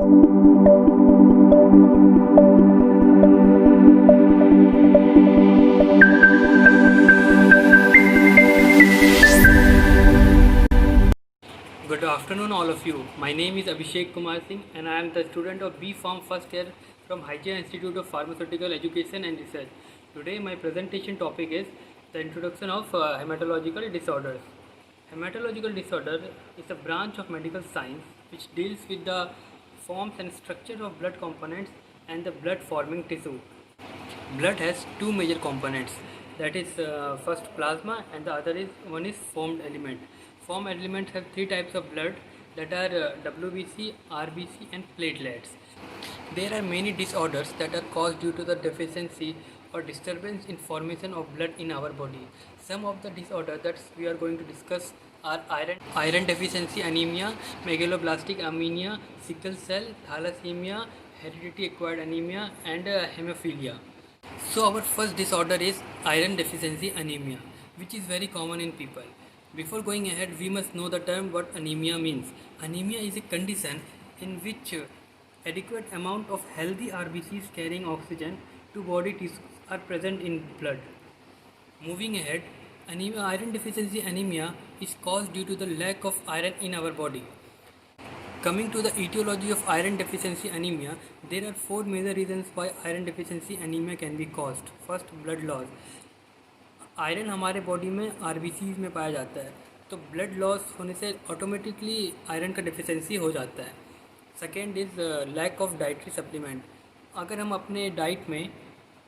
Good afternoon all of you. My name is Abhishek Kumar Singh and I am the student of B Farm first year from Hygiene Institute of Pharmaceutical Education and Research. Today my presentation topic is the introduction of hematological disorders. Hematological disorder is a branch of medical science which deals with the forms and structure of blood components and the blood forming tissue. Blood has two major components, that is first plasma and the other is one is formed element. Formed elements have three types of blood, that are WBC, RBC and platelets. There are many disorders that are caused due to the deficiency or disturbance in formation of blood in our body. Some of the disorders that we are going to discuss are iron deficiency anemia, megaloblastic anemia, sickle cell, thalassemia, hereditary acquired anemia and hemophilia. So our first disorder is iron deficiency anemia, which is very common in people. Before going ahead, we must know the term what anemia means. Anemia is a condition in which adequate amount of healthy RBCs carrying oxygen to body tissues are present in blood. Moving ahead, iron deficiency anemia is caused due to the lack of iron in our body. Coming to the etiology of iron deficiency anemia, there are four major reasons why iron deficiency anemia can be caused. First, blood loss. Iron हमारे body में RBCs में पाया जाता है, तो blood loss होने से automatically iron का डिफिशेंसी हो जाता है. Second is lack of dietary supplement. अगर हम अपने डाइट में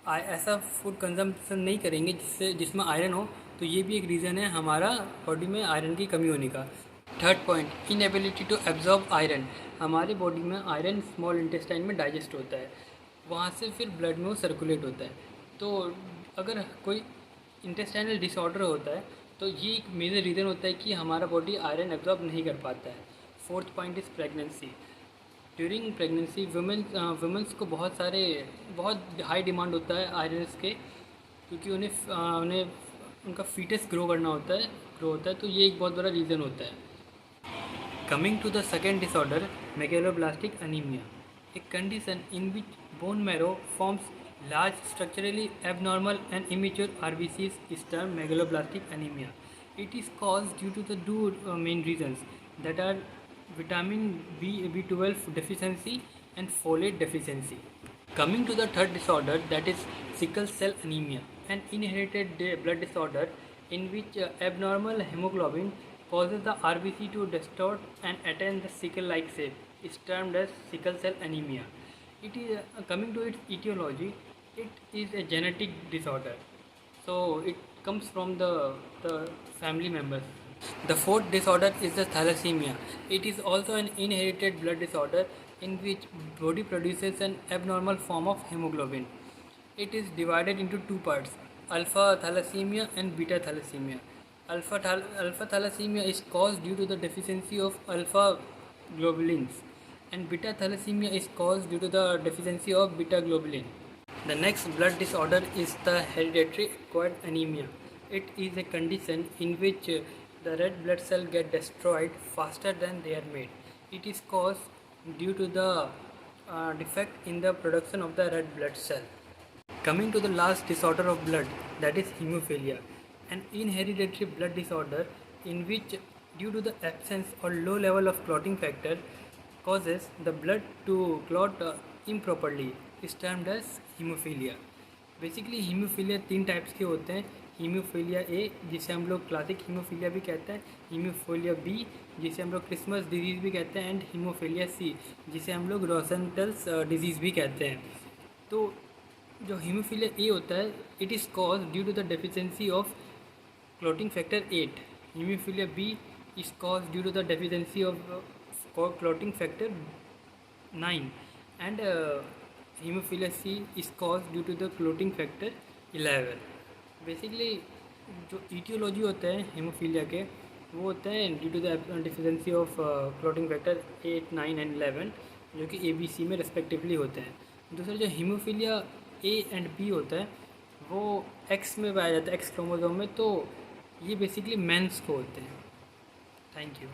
ऐसा फूड कंजम्पशन नहीं करेंगे जिसमें आयरन हो, तो ये भी एक रीज़न है हमारा बॉडी में आयरन की कमी होने का. Third point, inability to absorb iron. हमारी बॉडी में आयरन स्मॉल इंटेस्टाइन में डाइजेस्ट होता है, वहाँ से फिर ब्लड में वो सर्कुलेट होता है. तो अगर कोई इंटेस्टाइनल डिसऑर्डर होता है तो ये एक मेजर रीज़न होता है कि हमारा बॉडी आयरन एब्जॉर्ब नहीं कर पाता है. Fourth point is pregnancy. During pregnancy women's को बहुत हाई डिमांड होता है आयरन्स के, क्योंकि उन्हें उनका फीटस ग्रो होता है, तो ये एक बहुत बड़ा रीज़न होता है. Coming to the second disorder, megaloblastic anemia, a condition in which bone marrow forms large structurally abnormal and immature RBCs is termed megaloblastic anemia. It is caused due to the two main reasons, that are vitamin B12 deficiency and folate deficiency. Coming to the third disorder, that is sickle cell anemia, an inherited blood disorder in which abnormal hemoglobin causes the RBC to distort and attain the sickle-like shape, is termed as sickle cell anemia. It is coming to its etiology, it is a genetic disorder, so it comes from the family members. The fourth disorder is the thalassemia. It is also an inherited blood disorder in which body produces an abnormal form of hemoglobin. It is divided into two parts, alpha thalassemia and beta thalassemia. Alpha thalassemia is caused due to the deficiency of alpha globulins, and beta thalassemia is caused due to the deficiency of beta globulin. The next blood disorder is the hereditary acquired anemia. It is a condition in which the red blood cell get destroyed faster than they are made. It is caused due to the defect in the production of the red blood cell. Coming to the last disorder of blood, that is hemophilia, an inherited blood disorder in which, due to the absence or low level of clotting factor, causes the blood to clot improperly, is termed as haemophilia. Basically haemophilia तीन types के होते हैं. Haemophilia A, जिसे हम लोग classic haemophilia भी कहते हैं, हीमोफीलिया बी, जिसे हम लोग क्रिसमस डिजीज़ भी कहते हैं, एंड हीमोफीलिया सी, जिसे हम लोग रोसेंटल्स डिजीज़ भी कहते हैं. तो जो हीमोफीलिया ए होता है, it is cause due to the deficiency of clotting factor 8. Haemophilia B is cause due to the deficiency of clotting factor 9, and haemophilia C is cause due to the clotting factor 11. Basically जो aetiology होता है haemophilia के, वो होता है due to the deficiency of clotting factor 8, 9 and 11, जो कि ABC में रेस्पेक्टिवली होते हैं. दूसरा जो हीमोफीलिया ए एंड बी होता है, वो एक्स में पाया जाता है, एक्स क्रोमोसोम में. तो ये बेसिकली मेंस को होते हैं. Thank you.